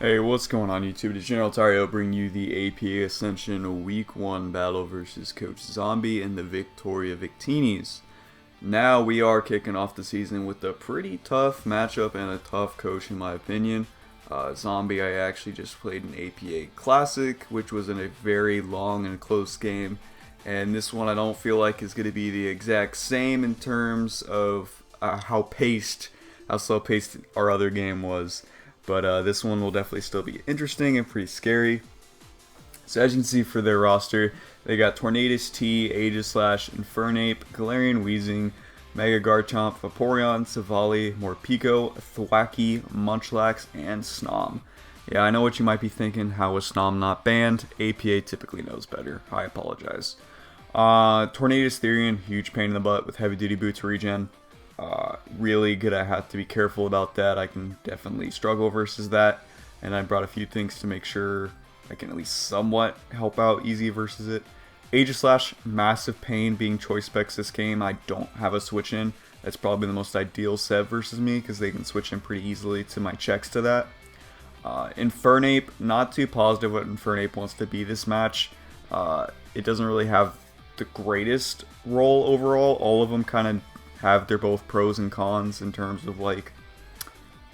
Hey, what's going on YouTube? It's GeneralTarheel bringing you the APA Ascension Week 1 battle versus Coach Zombie and the Victorian Victinis. Now we are kicking off the season with a pretty tough matchup and a tough coach in my opinion. Zombie, I actually just played an APA Classic, which was in a very long and close game. And this one I don't feel like is going to be the exact same in terms of how slow paced our other game was. But this one will definitely still be interesting and pretty scary. So as you can see for their roster, they got Tornadus-T, Aegislash, Infernape, Galarian Weezing, Mega Garchomp, Vaporeon, Savali, Morpeko, Thwackey, Munchlax, and Snom. Yeah, I know what you might be thinking, how is Snom not banned? APA typically knows better. I apologize. Tornadus Therian, huge pain in the butt with heavy duty boots regen. Really gonna have to be careful about that. I can definitely struggle versus that, and I brought a few things to make sure I can at least somewhat help out easy versus it. Aegislash, massive pain being choice specs this game. I don't have a switch in. That's probably the most ideal set versus me because they can switch in pretty easily to my checks to that. Infernape, not too positive what Infernape wants to be this match. It doesn't really have the greatest role overall. All of them kind of have their both pros and cons in terms of like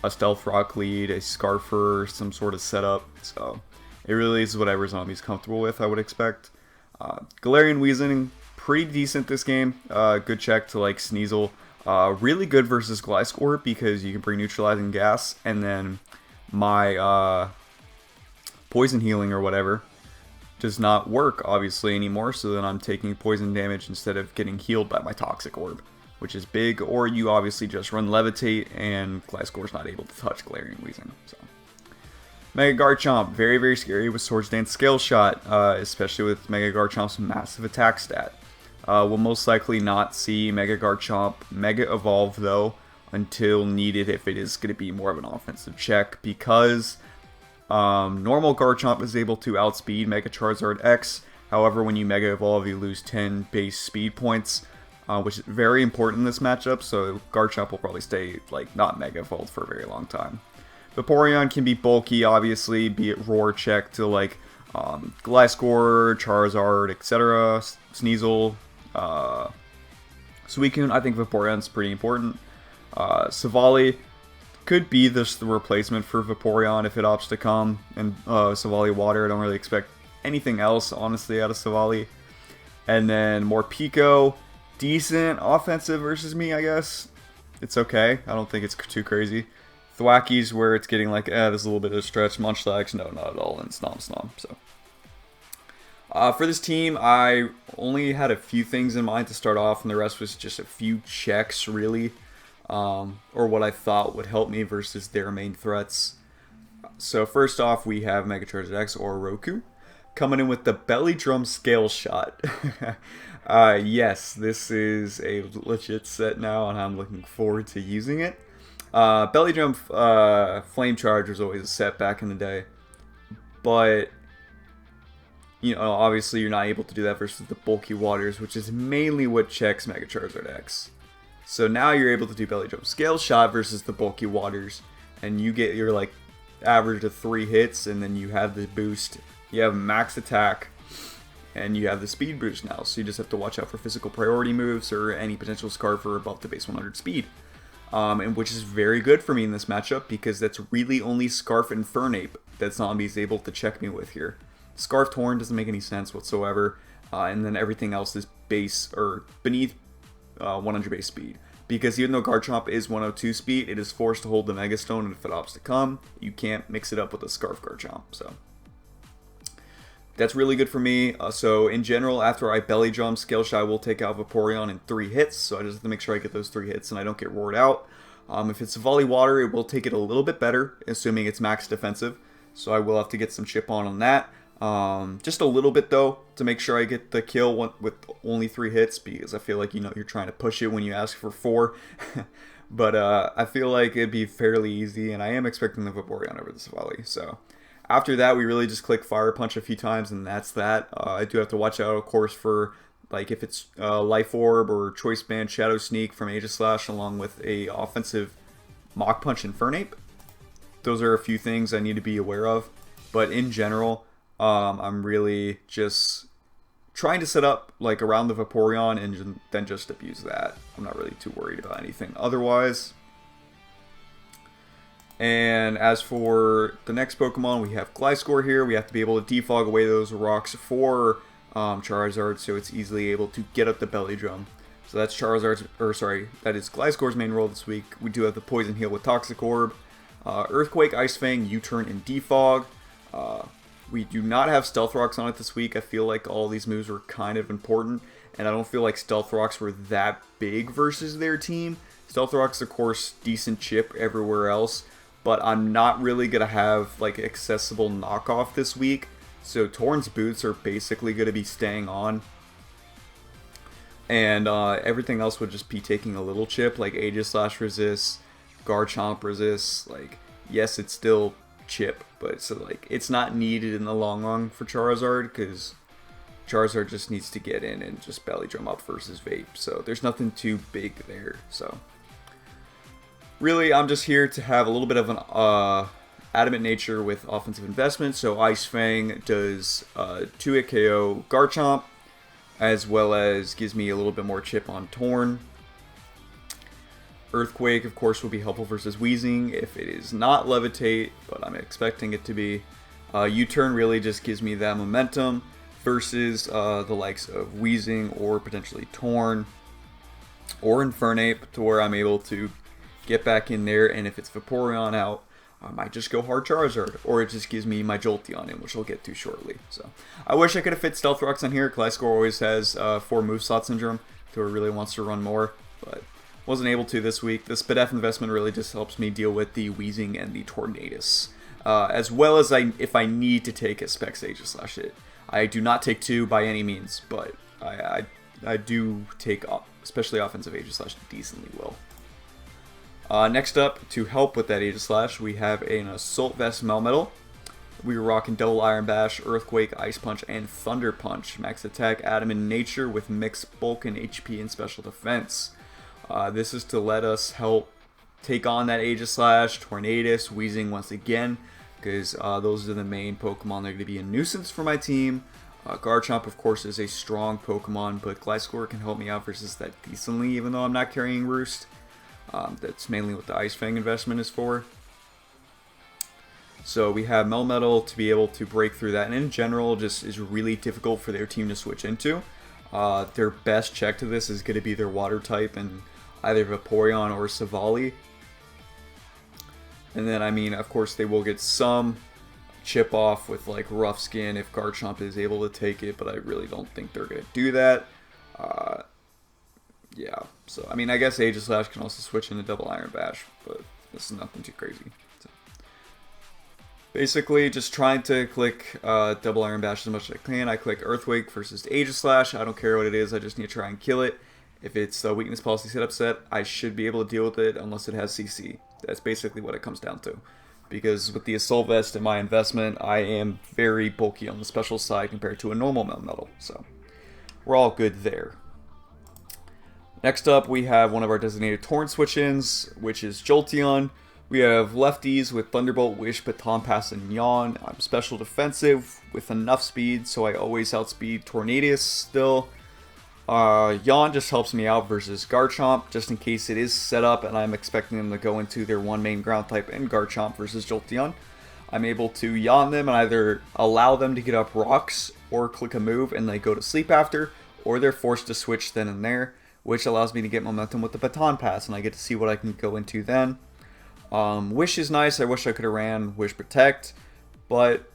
a stealth rock lead, a scarfer, some sort of setup. So it really is whatever Zombie's comfortable with, I would expect. Galarian Weezing, pretty decent this game. Good check to like Sneasel. Really good versus Gliscor because you can bring neutralizing gas, and then my poison healing or whatever does not work obviously anymore, so then I'm taking poison damage instead of getting healed by my toxic orb, which is big. Or you obviously just run Levitate and Gliscor's not able to touch Galarian Weezing. So Mega Garchomp, very very scary with Swords Dance Scale Shot, especially with Mega Garchomp's massive attack stat. We'll most likely not see Mega Garchomp Mega Evolve though until needed, if it is going to be more of an offensive check, because normal Garchomp is able to outspeed Mega Charizard X. However, when you Mega Evolve, you lose 10 base speed points, which is very important in this matchup, so Garchomp will probably stay like not Mega Evolved for a very long time. Vaporeon can be bulky, obviously, be it Roar check to like Gliscor, Charizard, etc., Sneasel, Suicune. I think Vaporeon's pretty important. Savali could be the replacement for Vaporeon if it opts to come, and Savali Water. I don't really expect anything else, honestly, out of Savali. And then Morpeko, decent offensive versus me, I guess. It's okay. I don't think it's too crazy. Thwackey's where it's getting like, there's a little bit of a stretch. Munchlax, no, not at all. And Snom. So, for this team, I only had a few things in mind to start off, and the rest was just a few checks, really, or what I thought would help me versus their main threats. So first off, we have Mega Charizard X or Roku coming in with the Belly Drum Scale Shot. Yes, this is a legit set now, and I'm looking forward to using it. Belly Drum Flame Charge was always a set back in the day, but you know, obviously you're not able to do that versus the bulky waters, which is mainly what checks Mega Charizard X. So now you're able to do Belly Drum Scale Shot versus the bulky waters, and you get your like average of 3 hits, and then you have the boost. You have max attack, and you have the speed boost now, so you just have to watch out for physical priority moves or any potential Scarfer above the base 100 speed. And which is very good for me in this matchup because that's really only Scarf and Infernape that Zombie is able to check me with here. Scarf Torn doesn't make any sense whatsoever, and then everything else is base or beneath 100 base speed. Because even though Garchomp is 102 speed, it is forced to hold the Mega Stone, and if it opts to come, you can't mix it up with a Scarf Garchomp. So that's really good for me. So in general, after I Belly Drum Scale Shot, I will take out Vaporeon in 3 hits. So I just have to make sure I get those 3 hits and I don't get roared out. If it's Volley Water, it will take it a little bit better, assuming it's max defensive. So I will have to get some chip on that. Just a little bit though, to make sure I get the kill with only 3 hits, because I feel like, you know, you're trying to push it when you ask for 4. But I feel like it'd be fairly easy, and I am expecting the Vaporeon over the Savali. So after that, we really just click Fire Punch a few times, and that's that. I do have to watch out, of course, for like if it's Life Orb or Choice Band Shadow Sneak from Aegislash, along with a offensive Mach Punch Infernape. those are a few things I need to be aware of. But in general, I'm really just trying to set up like around the Vaporeon and then just abuse that. I'm not really too worried about anything otherwise. And as for the next Pokemon, we have Gliscor here. We have to be able to defog away those rocks for Charizard, so it's easily able to get up the belly drum. So that's that is Gliscor's main role this week. We do have the Poison Heal with Toxic Orb, Earthquake, Ice Fang, U-Turn, and Defog. We do not have Stealth Rocks on it this week. I feel like all these moves were kind of important, and I don't feel like Stealth Rocks were that big versus their team. Stealth Rocks, of course, decent chip everywhere else, but I'm not really going to have like accessible knockoff this week. So Torn's boots are basically going to be staying on. And everything else would just be taking a little chip, like Aegislash resists, Garchomp resists. Like, yes, it's still chip, but so like it's not needed in the long run for Charizard, because Charizard just needs to get in and just belly drum up versus Vape. So there's nothing too big there. So really, I'm just here to have a little bit of an adamant nature with offensive investment. So Ice Fang does 2-hit KO Garchomp, as well as gives me a little bit more chip on Torn. Earthquake, of course, will be helpful versus Weezing if it is not Levitate, but I'm expecting it to be. U-Turn really just gives me that momentum versus the likes of Weezing or potentially Torn or Infernape, to where I'm able to get back in there, and if it's Vaporeon out, I might just go hard Charizard, or it just gives me my Jolteon in, which we'll get to shortly. So I wish I could have fit Stealth Rocks on here. Gliscor always has 4 moveslot syndrome, so it really wants to run more, but wasn't able to this week. The Spadef investment really just helps me deal with the Weezing and the Tornadus, as well as if I need to take a Specs Aegislash hit. I do not take 2 by any means, but I do take, especially offensive Aegislash, decently well. Next up, to help with that Aegislash, we have an Assault Vest Melmetal. We were rocking Double Iron Bash, Earthquake, Ice Punch, and Thunder Punch. Max attack, Adamant Nature with mixed bulk and HP and special defense. This is to let us help take on that Aegislash, Tornadus, Weezing once again, because those are the main Pokemon that are going to be a nuisance for my team. Garchomp, of course, is a strong Pokemon, but Gliscor can help me out versus that decently, even though I'm not carrying Roost. That's mainly what the Ice Fang investment is for. So we have Melmetal to be able to break through that, and in general, just is really difficult for their team to switch into. Their best check to this is going to be their Water type and either Vaporeon or Savali. And then, I mean, of course, they will get some chip off with like Rough Skin if Garchomp is able to take it, but I really don't think they're going to do that. Yeah, so I mean, I guess Aegislash can also switch into Double Iron Bash, but this is nothing too crazy. So basically, just trying to click Double Iron Bash as much as I can. I click Earthquake versus Aegislash. I don't care what it is, I just need to try and kill it. If it's a Weakness Policy setup set, I should be able to deal with it unless it has CC. That's basically what it comes down to. Because with the Assault Vest and my investment, I am very bulky on the special side compared to a normal Melmetal. So we're all good there. Next up, we have one of our designated Torn switch-ins, which is Jolteon. We have lefties with Thunderbolt, Wish, Baton Pass, and Yawn. I'm special defensive with enough speed, so I always outspeed Tornadus still. Yawn just helps me out versus Garchomp, just in case it is set up and I'm expecting them to go into their one main ground type and Garchomp versus Jolteon. I'm able to Yawn them and either allow them to get up rocks or click a move and they go to sleep after, or they're forced to switch then and there, which allows me to get momentum with the Baton Pass, and I get to see what I can go into then. Wish is nice. I wish I could have ran Wish Protect, but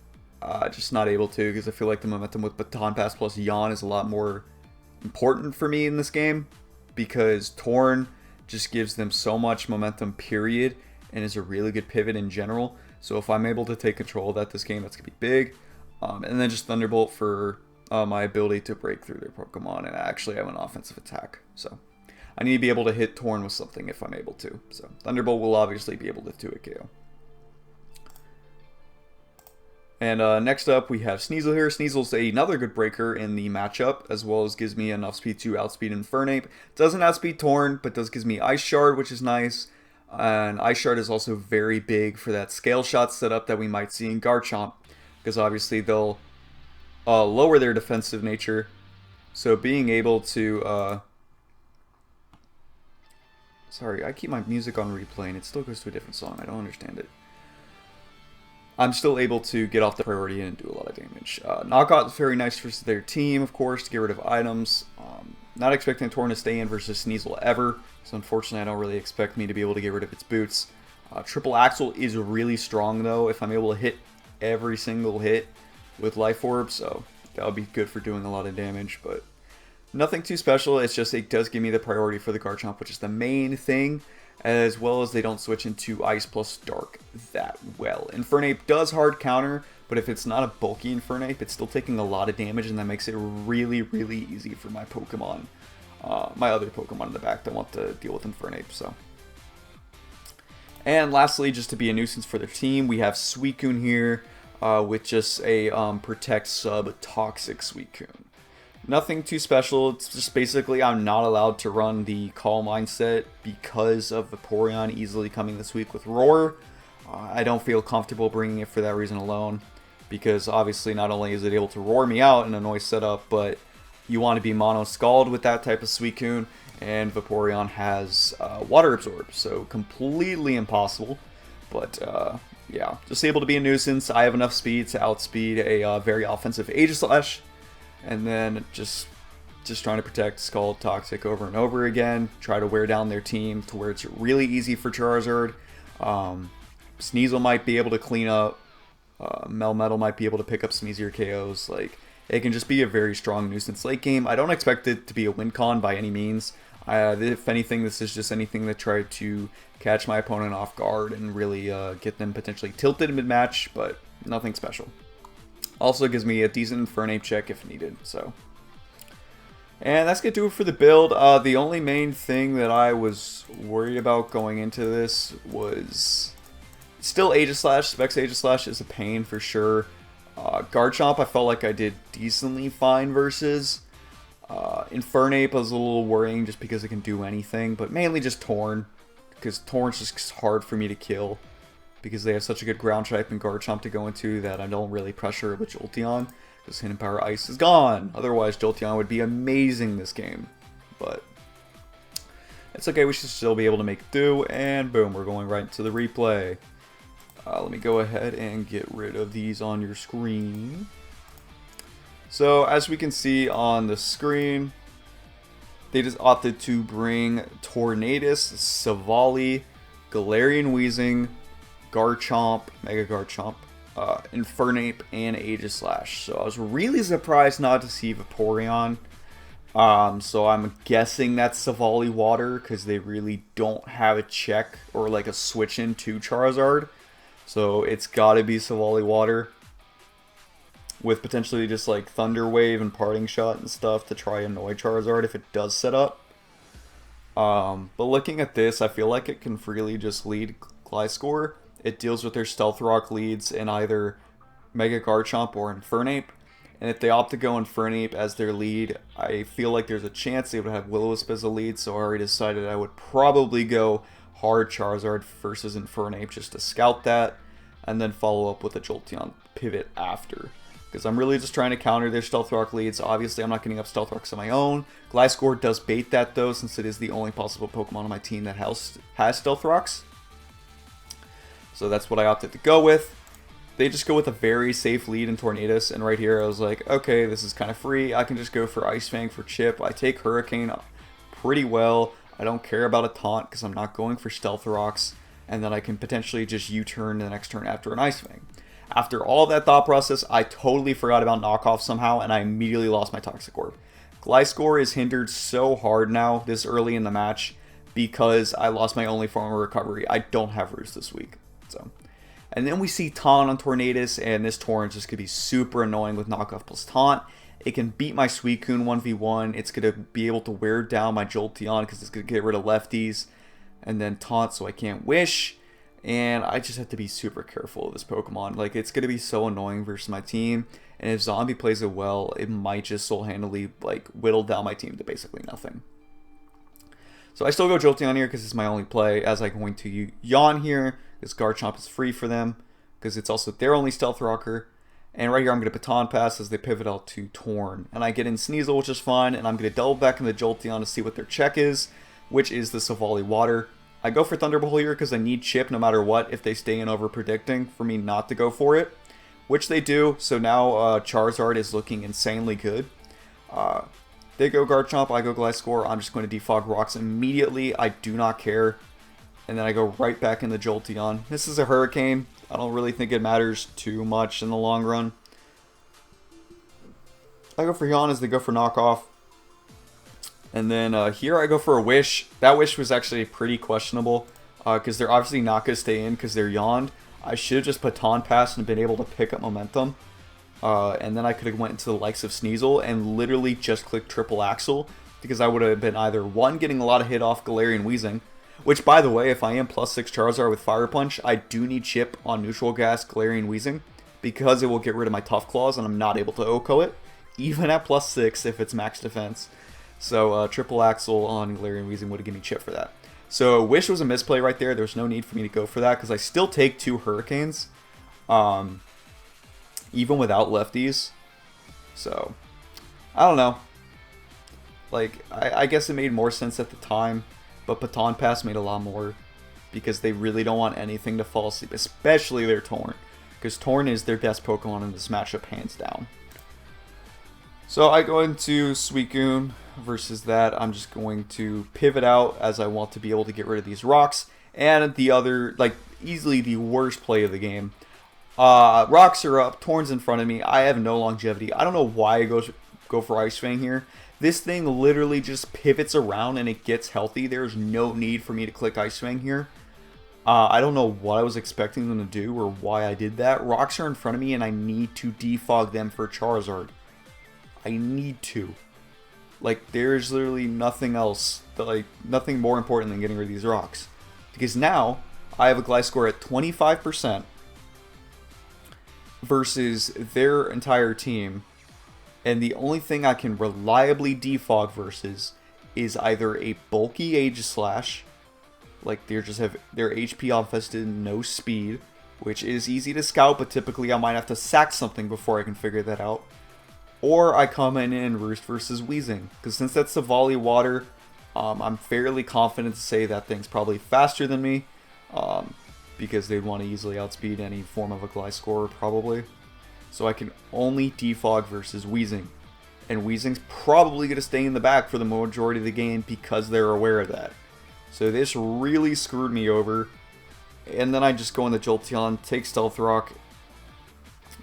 just not able to, because I feel like the momentum with Baton Pass plus Yawn is a lot more important for me in this game, because Torn just gives them so much momentum, period, and is a really good pivot in general. So if I'm able to take control of that this game, that's going to be big. And then just Thunderbolt for my ability to break through their Pokemon and actually have an offensive attack. So I need to be able to hit Torn with something if I'm able to. So Thunderbolt will obviously be able to 2-hit KO. And next up we have Sneasel here. Sneasel's another good breaker in the matchup, as well as gives me enough speed to outspeed Infernape. Doesn't outspeed Torn, but does gives me Ice Shard, which is nice. And Ice Shard is also very big for that scale shot setup that we might see in Garchomp, because obviously they'll lower their defensive nature. So being able to... sorry, I keep my music on replay and it still goes to a different song. I don't understand it. I'm still able to get off the priority and do a lot of damage. Knockout is very nice for their team, of course, to get rid of items. Not expecting Tornadus to stay in versus Sneasel ever, so unfortunately I don't really expect me to be able to get rid of its boots. Triple Axle is really strong though, if I'm able to hit every single hit with Life Orb, so that would be good for doing a lot of damage, but nothing too special. It's just it does give me the priority for the Garchomp, which is the main thing, as well as they don't switch into Ice plus Dark that well. Infernape does hard counter, but if it's not a bulky Infernape, it's still taking a lot of damage, and that makes it really, really easy for my Pokemon, my other Pokemon in the back that want to deal with Infernape. So, and lastly, just to be a nuisance for their team, we have Suicune here with just a Protect sub Toxic Suicune. Nothing too special. It's just basically I'm not allowed to run the Call mindset because of Vaporeon easily coming this week with Roar. I don't feel comfortable bringing it for that reason alone, because obviously not only is it able to roar me out in a noise setup, but you want to be Mono Scald with that type of Suicune, and Vaporeon has Water Absorb, so completely impossible. But yeah, just able to be a nuisance. I have enough speed to outspeed a very offensive Aegislash. And then just trying to protect Scald Toxic over and over again. Try to wear down their team to where it's really easy for Charizard. Sneasel might be able to clean up. Melmetal might be able to pick up some easier KOs. Like, it can just be a very strong nuisance late game. I don't expect it to be a win con by any means. If anything, this is just anything that tried to catch my opponent off guard and really get them potentially tilted mid-match, but nothing special. Also gives me a decent Infernape check if needed, so. And that's going to do it for the build. The only main thing that I was worried about going into this was still Aegislash. Specs Aegislash is a pain for sure. Garchomp I felt like I did decently fine versus. Infernape was a little worrying just because it can do anything, but mainly just Torn, because Torn's just hard for me to kill, because they have such a good ground type and Garchomp to go into that I don't really pressure with Jolteon, because Hidden Power Ice is gone. Otherwise, Jolteon would be amazing this game. But it's okay, we should still be able to make do, and boom, we're going right into the replay. Let me go ahead and get rid of these on your screen. So, as we can see on the screen, they just opted to bring Tornadus, Savali, Galarian Weezing, Garchomp, Mega Garchomp, Infernape, and Aegislash. So I was really surprised not to see Vaporeon. So I'm guessing that's Savali Water, because they really don't have a check or like a switch into Charizard. So it's got to be Savali Water, with potentially just like Thunder Wave and Parting Shot and stuff to try and annoy Charizard if it does set up. But looking at this, I feel like it can freely just lead Gliscor. It deals with their Stealth Rock leads in either Mega Garchomp or Infernape. And if they opt to go Infernape as their lead, I feel like there's a chance they would have Will-O-Wisp as a lead, so I already decided I would probably go hard Charizard versus Infernape just to scout that, and then follow up with a Jolteon pivot after. Because I'm really just trying to counter their Stealth Rock leads. Obviously, I'm not getting up Stealth Rocks on my own. Gliscor does bait that though, since it is the only possible Pokemon on my team that has Stealth Rocks. So that's what I opted to go with. They just go with a very safe lead in Tornadus, and right here I was like, okay, this is kind of free. I can just go for Ice Fang for chip. I take Hurricane pretty well. I don't care about a taunt because I'm not going for Stealth Rocks, and then I can potentially just U-turn the next turn after an Ice Fang. After all that thought process, I totally forgot about knockoff somehow, and I immediately lost my Toxic Orb. Gliscor is hindered so hard now this early in the match because I lost my only form of recovery. I don't have Roost this week. So, and then we see Taunt on Tornadus, and this Torrent just could be super annoying with knockoff plus Taunt. It can beat my Suicune 1v1. It's going to be able to wear down my Jolteon because it's going to get rid of lefties. And then Taunt so I can't Wish. And I just have to be super careful of this Pokemon. Like, it's going to be so annoying versus my team. And if Zombie plays it well, it might just soul-handedly, like, whittle down my team to basically nothing. So I still go Jolteon here because it's my only play, as I'm going to Yawn here. This Garchomp is free for them because it's also their only Stealth Rocker. And right here I'm going to Baton Pass as they pivot out to Torn. And I get in Sneasel, which is fine, and I'm going to double back in the Jolteon to see what their check is, which is the Savali Water. I go for Thunderbolt here because I need Chip no matter what if they stay in over predicting for me not to go for it, which they do. So now Charizard is looking insanely good. They go Garchomp, I go Gliscor. I'm just going to defog Rocks immediately. I do not care. And then I go right back in the Jolteon. This is a Hurricane. I don't really think it matters too much in the long run. I go for Yawn as they go for Knockoff. And then here I go for a Wish. That Wish was actually pretty questionable because they're obviously not going to stay in because they're Yawned. I should have just Baton Passed and been able to pick up momentum. And then I could have went into the likes of Sneasel and literally just clicked Triple Axle because I would have been either, one, getting a lot of hit off Galarian Weezing, which, by the way, if I am +6 Charizard with Fire Punch, I do need Chip on Neutral Gas Galarian Weezing because it will get rid of my Tough Claws and I'm not able to OHKO it, even at +6 if it's max defense. So Triple Axle on Galarian Weezing would have given me Chip for that. So Wish was a misplay right there. There was no need for me to go for that because I still take 2 Hurricanes, even without lefties. So I don't know. Like, I guess it made more sense at the time, but Baton Pass made a lot more because they really don't want anything to fall asleep, especially their Torn, because Torn is their best Pokemon in this matchup, hands down. So I go into Suicune versus that. I'm just going to pivot out as I want to be able to get rid of these rocks. And the other, like, easily the worst play of the game. Rocks are up, Torn's in front of me. I have no longevity. I don't know why I go for Ice Fang here. This thing literally just pivots around and it gets healthy. There's no need for me to click Ice Fang here. I don't know what I was expecting them to do or why I did that. Rocks are in front of me and I need to defog them for Charizard. I need to. Like, there's literally nothing else, like, nothing more important than getting rid of these rocks. Because now, I have a Gliscor at 25% versus their entire team. And the only thing I can reliably defog versus is either a bulky Aegislash, like they just have their HP infested, no speed, which is easy to scout, but typically I might have to sack something before I can figure that out. Or I come in and Roost versus Weezing, because since that's Savali Water, I'm fairly confident to say that thing's probably faster than me, because they'd want to easily outspeed any form of a Gliscor probably. So I can only defog versus Weezing, and Weezing's probably going to stay in the back for the majority of the game because they're aware of that. So this really screwed me over. And then I just go in the Jolteon, take Stealth Rock,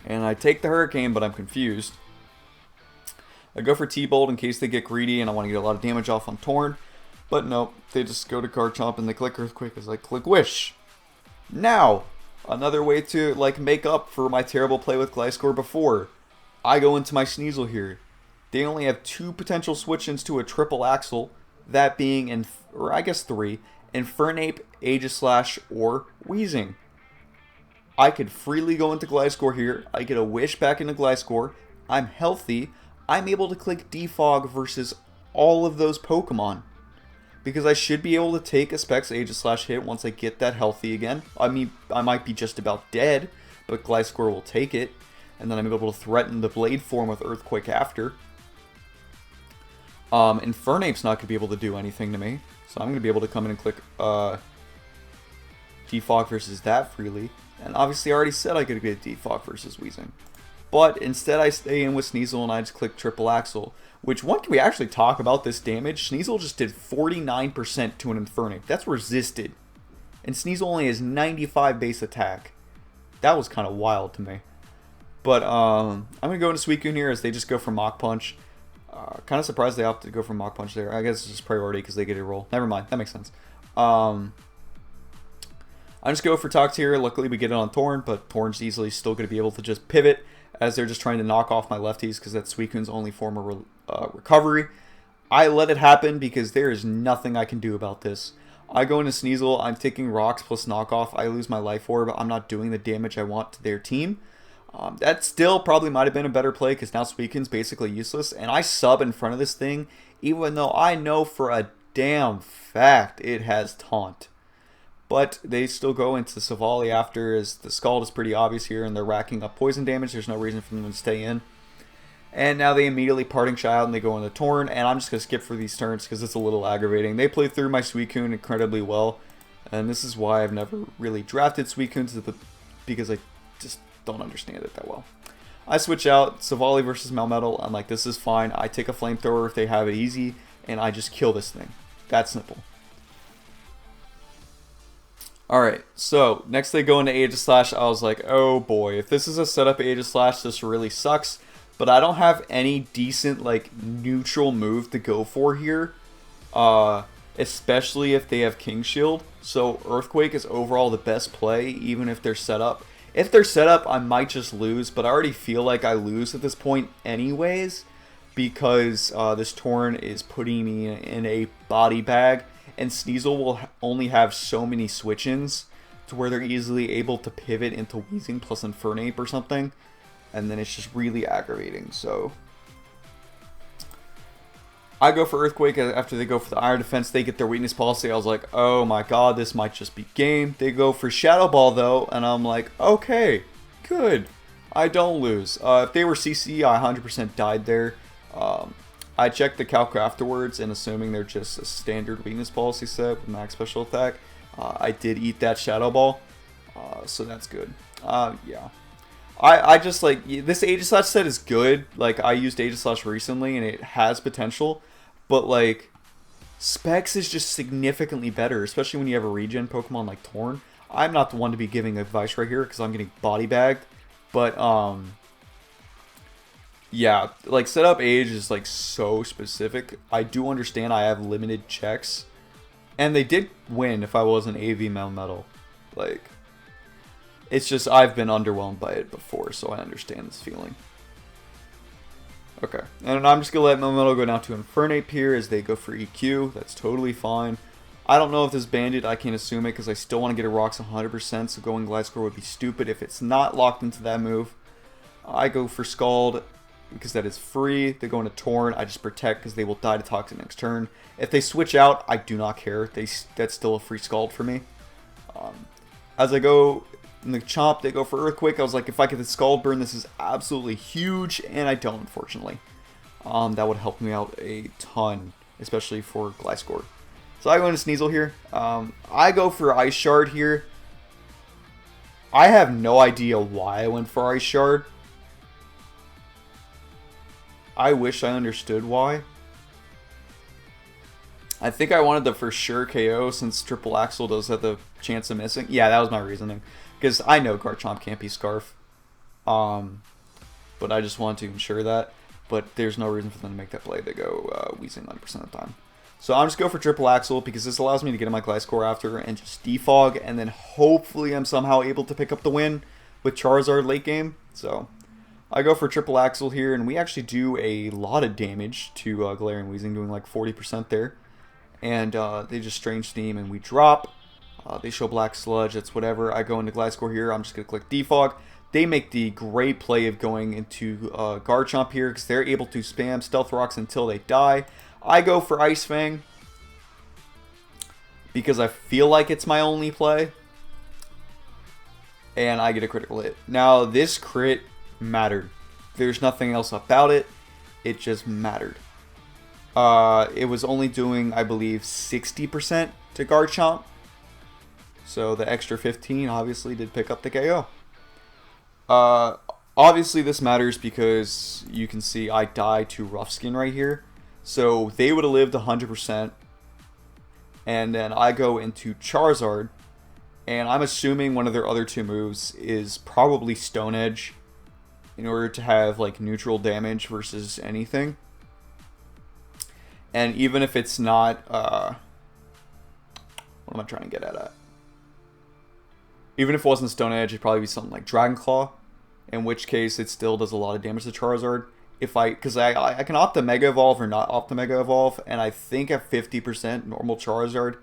and I take the Hurricane, but I'm confused. I go for T-Bolt in case they get greedy and I want to get a lot of damage off on Torn. But no, they just go to Garchomp and they click Earthquake as I click Wish. Now, another way to like make up for my terrible play with Gliscor before. I go into my Sneasel here. They only have 2 potential switch-ins to a Triple Axle, that being, or I guess 3, Infernape, Aegislash, or Weezing. I could freely go into Gliscor here. I get a Wish back into Gliscor. I'm healthy. I'm able to click Defog versus all of those Pokemon. Because I should be able to take a Specs Aegislash hit once I get that healthy again. I mean, I might be just about dead, but Gliscor will take it. And then I'm able to threaten the Blade form with Earthquake after. Infernape's not going to be able to do anything to me. So I'm going to be able to come in and click Defog versus that freely. And obviously I already said I could get Defog versus Weezing. But instead I stay in with Sneasel and I just click Triple Axle. Which, when can we actually talk about this damage? Sneasel just did 49% to an Infernape. That's resisted. And Sneasel only has 95 base attack. That was kind of wild to me. But I'm going to go into Suicune here as they just go for Mach Punch. Kind of surprised they opted to go for Mach Punch there. I guess it's just priority because they get a roll. Never mind, that makes sense. I just go for Tox here. Luckily we get it on Torn, but Torn's easily still going to be able to just pivot as they're just trying to knock off my lefties because that's Suicune's only form of recovery. I let it happen because there is nothing I can do about this. I go into Sneasel. I'm taking Rocks plus knockoff. I lose my Life Orb. I'm not doing the damage I want to their team. That still probably might have been a better play because now Suicune's basically useless. And I sub in front of this thing even though I know for a damn fact it has taunt. But they still go into Savali after, as the Scald is pretty obvious here, and they're racking up poison damage. There's no reason for them to stay in. And now they immediately Parting Shot and they go into Torn, and I'm just going to skip for these turns because it's a little aggravating. They play through my Suicune incredibly well, and this is why I've never really drafted Suicunes, because I just don't understand it that well. I switch out Savali versus Melmetal. I'm like, this is fine. I take a Flamethrower if they have it easy, and I just kill this thing. That's simple. Alright, so next they go into Aegislash. I was like, oh boy, if this is a setup Aegislash, this really sucks. But I don't have any decent, like, neutral move to go for here. Especially if they have King Shield. So Earthquake is overall the best play, even if they're set up. If they're set up, I might just lose, but I already feel like I lose at this point anyways, because this Torn is putting me in a body bag, and Sneasel will only have so many switch-ins to where they're easily able to pivot into Weezing plus Infernape or something, and then it's just really aggravating. So I go for Earthquake. After they go for the Iron Defense, they get their weakness policy. I was like, oh my god, this might just be game. They go for Shadow Ball though, and I'm like, okay, good. I don't lose. If they were CC, I 100% died there. I checked the calc afterwards, and assuming they're just a standard weakness policy set with max special attack, I did eat that Shadow Ball, so that's good. Yeah. I just, like, this Aegislash set is good. Like, I used Aegislash recently, and it has potential. But, like, Specs is just significantly better, especially when you have a regen Pokemon like Torn. I'm not the one to be giving advice right here, because I'm getting body bagged. But, yeah, like, setup age is, like, so specific. I do understand I have limited checks. And they did win if I was an AV Melmetal. Like, it's just I've been underwhelmed by it before, so I understand this feeling. Okay, and I'm just going to let Melmetal go down to Infernape here as they go for EQ. That's totally fine. I don't know if this banded, I can't assume it because I still want to get a Rocks 100%, so going Gliscor would be stupid if it's not locked into that move. I go for Scald because that is free. They go into Torn. I just protect because they will die to Toxic next turn. If they switch out, I do not care. That's still a free Scald for me. As I go in the Chomp, they go for Earthquake. I was like, if I get the Scald Burn, this is absolutely huge, and I don't, unfortunately. That would help me out a ton, especially for Gliscor. So I go into Sneasel here. I go for Ice Shard here. I have no idea why I went for Ice Shard. I wish I understood why. I think I wanted the for sure KO since Triple Axel does have the chance of missing. Yeah, that was my reasoning. Because I know Garchomp can't be Scarf. But I just wanted to ensure that. But there's no reason for them to make that play. They go Weezing 90% of the time. So I'm just going for Triple Axel because this allows me to get in my Gliscor after and just defog. And then hopefully I'm somehow able to pick up the win with Charizard late game. So I go for Triple Axel here. And we actually do a lot of damage to Galarian Weezing, doing like 40% there. And they just Strange Steam and we drop. They show Black Sludge, that's whatever. I go into Gliscor here. I'm just going to click Defog. They make the great play of going into Garchomp here because they're able to spam Stealth Rocks until they die. I go for Ice Fang because I feel like it's my only play. And I get a critical hit. Now, this crit mattered. There's nothing else about it. It just mattered. It was only doing, I believe, 60% to Garchomp. So the extra 15 obviously did pick up the KO. Obviously this matters because you can see I die to Rough Skin right here. So they would have lived 100%. And then I go into Charizard. And I'm assuming one of their other two moves is probably Stone Edge in order to have like neutral damage versus anything. And even if it's not, what am I trying to get at? Even if it wasn't Stone Edge, it'd probably be something like Dragon Claw, in which case it still does a lot of damage to Charizard. Because I can opt to Mega Evolve or not opt to Mega Evolve, and I think at 50% normal Charizard,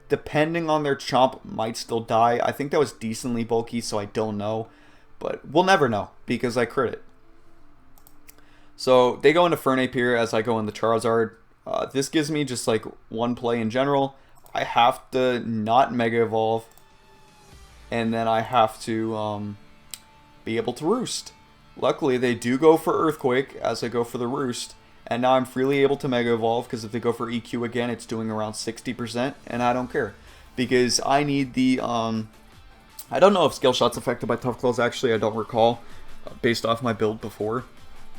depending on their Chomp, might still die. I think that was decently bulky, so I don't know. But we'll never know, because I crit it. So they go into Fernape here as I go into Charizard. This gives me just like one play in general. I have to not Mega Evolve, and then I have to be able to Roost. Luckily, they do go for Earthquake as I go for the Roost, and now I'm freely able to Mega Evolve, because if they go for EQ again, it's doing around 60%, and I don't care. Because I need the, I don't know if Scale Shot's affected by Tough Claws, actually, I don't recall, based off my build before.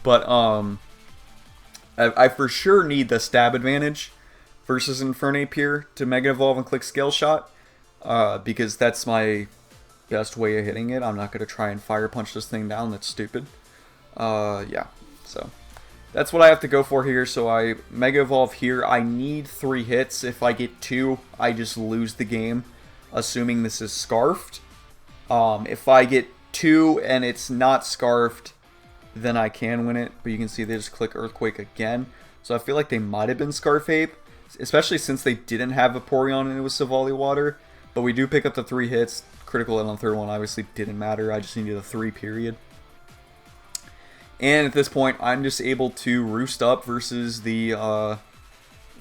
But, I for sure need the stab advantage versus Infernape here to Mega Evolve and click Scale Shot, because that's my best way of hitting it. I'm not going to try and Fire Punch this thing down, that's stupid. Yeah, so that's what I have to go for here. So I Mega Evolve here. I need 3 hits. If I get 2, I just lose the game, assuming this is Scarfed. If I get 2 and it's not Scarfed, then I can win it. But you can see they just click Earthquake again. So I feel like they might have been Scarfape, especially since they didn't have Vaporeon and it was Savali Water. But we do pick up the 3 hits. Critical hit on the 3rd one obviously didn't matter. I just needed a 3 period. And at this point, I'm just able to Roost up versus the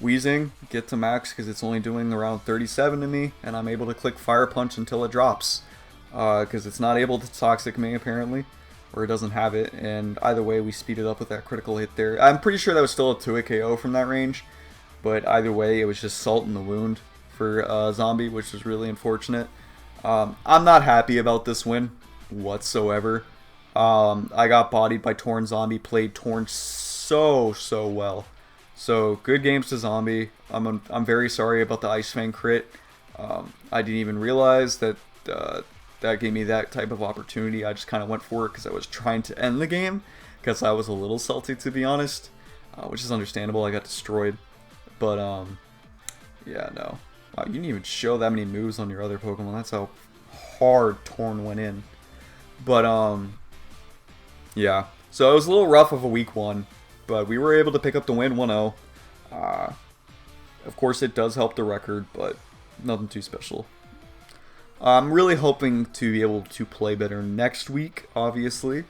Weezing, get to max because it's only doing around 37 to me, and I'm able to click Fire Punch until it drops. Because it's not able to Toxic me apparently, or it doesn't have it, and either way we speed it up with that critical hit there. I'm pretty sure that was still a 2-hit KO from that range, but either way it was just Salt in the Wound for Zombie, which was really unfortunate. I'm not happy about this win whatsoever. I got bodied by Torn Zombie, played Torn so well. So good games to Zombie. I'm very sorry about the Ice Fang crit. I didn't even realize that that gave me that type of opportunity. I just kind of went for it because I was trying to end the game, because I was a little salty, to be honest, which is understandable. I got destroyed, but yeah, no. Wow, you didn't even show that many moves on your other Pokemon. That's how hard Torn went in. But yeah. So it was a little rough of a week 1, but we were able to pick up the win 1-0. Of course, it does help the record, but nothing too special. I'm really hoping to be able to play better next week, obviously.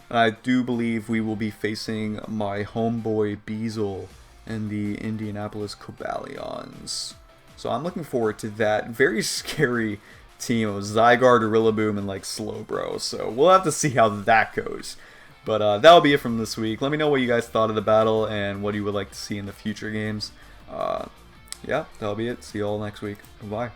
I do believe we will be facing my homeboy Beazle and the Indianapolis Cobalions. So I'm looking forward to that. Very scary team of Zygarde, Rillaboom, and like Slowbro. So we'll have to see how that goes. But that'll be it from this week. Let me know what you guys thought of the battle and what you would like to see in the future games. Yeah, that'll be it. See you all next week. Bye.